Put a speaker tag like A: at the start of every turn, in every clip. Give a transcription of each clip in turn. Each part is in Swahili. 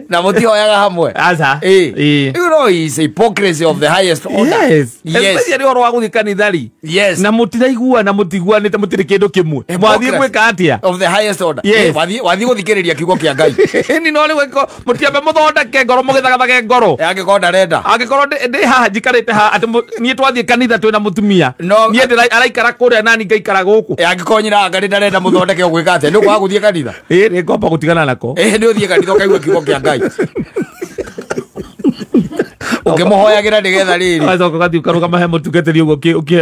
A: Na mutioyaga hamwe.
B: Aza.
A: You know, it's hypocrisy of the highest order.
B: Yes. Especially oro wa guthi kanithari.
A: Yes.
B: Na mutiraigua na mutigwanite mutire kindu kimwe. Mwathie gwika atia?
A: Of the highest order.
B: Yes.
A: Wathie guthikiriria kiugo kia Ngai.
B: Ni no ri mutiambe muthondeke ngoro mugithagatha ngoro.
A: Angikorwo ndarenda.
B: Angikorwo ndi haha njikarite ha ati nie twathie kanitha twina mutumia. Nie ndira araikara kuria nani ngaikara guku.
A: Angikorwo nyina anga ndarenda muthondeke gwika atia? Ni kwa guthie kanitha.
B: Ni ngomba gutigana nako.
A: Ni uthie kanitha ukaigua kiugo kia Ngai. Ukimuhoyagira nigetha riri.
B: Wacoka gathi ukaruga mahe mutungatiri ugo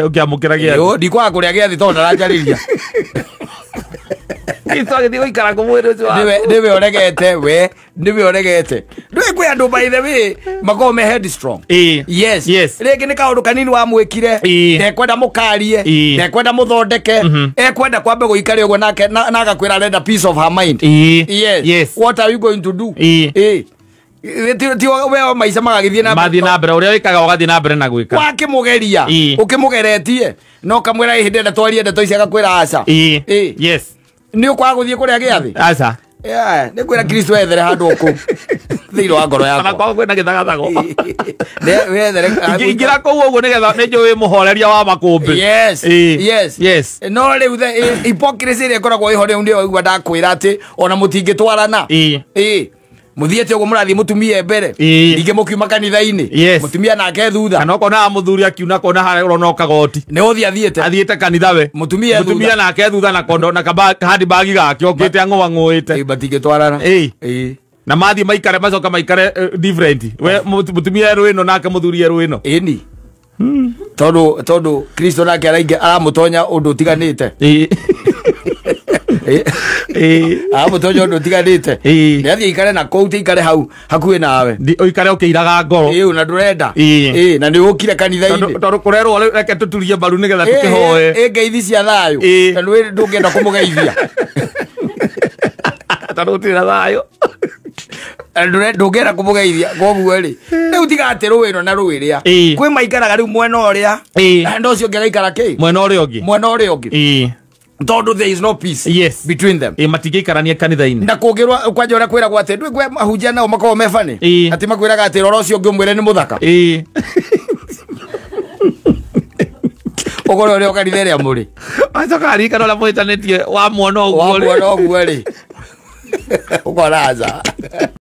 B: ukiamukira gia.
A: Yo ndikwa kuria giathi tondu aranjariria.
B: Itwage thigo ikara kumwiri ucio.
A: Niwe oregete we, niwe oregete. Ndwe kwi andu by the way makome headstrong. Yes. Rĩngĩ nĩ kaũndũ kanini wa mwĩkire. Ndekwenda mũkarie, ndekwenda mũthondeke, ekwenda kwambe gũikare ũguo nake na agakwĩra arenda peace of her mind. Yes. What are you going to do? Ti we maica magagithie na
B: mathie na mbere uria wikaga ugathie na mbere na gwika
A: wakimugeria ukimugeretie no kamwira ihinde nda twarie nda toici agakwira aca
B: yes
A: ni ukwa guthie kuria giathi
B: aca
A: ni kwira Kristo ethere handu uku thiiro wa ngoro yakwa
B: kana kwa kwina githagathago
A: we ethere
B: ingira kuu uguo nigetha ni njui muhoreria wa makumbi
A: yes no riu the hypocrisy ire koragwo iho riu ndio igua ndakwira ati ona mutingitwarana muthiete ugo murathi mutumia mbere nige mukiuma kanitha-ini mutumia nake thutha
B: kana kona muthuri akiuna kona hare urona kagoti
A: ne uthi athiete
B: kanitha we
A: mutumia
B: nake thutha na kondo na handi bagi gake okite ang'oang'oite
A: batingitwarana
B: na mathi maikare macoka maikare different we mutumia ruino nake muthuri ruino
A: ni tondu Kristo nake aramutonya undu utiganite mutonya undu utiganite ni athie ikare na kou ti ikare hau hakuhi nawe
B: ikare ukiiraga ngoro
A: na ndurenda na ni ukire kanitha-ini
B: tondu kurerwo reke tuturie mbaru nigetha tukihoe
A: ngeithi cia thayo tondu we ndungenda kumugeithia
B: tondu utira thayo
A: ndungenda kumugeithia koguo ri riu tiga ati ruino na ruiria kwi maikaraga riu mwena uria ndo ucio ngegaikara ki
B: mwena uria ungi
A: tondu there is no peace between them
B: matingĩikarania kanitha-ini
A: na kũngĩrwo kwanja ũrĩa kwĩragwo atĩ ndwĩ kwe mahunjia nao makorwo me bani atĩ makwĩraga atĩ rora ũcio ũngĩ ũmwĩre nĩ mũthaka ũgore ũrĩa ũkanitha ĩrĩa mũrĩ
B: acoka aririkana ũrĩa mũhĩtanĩtie wa muona ũguo
A: rĩ ũkona aca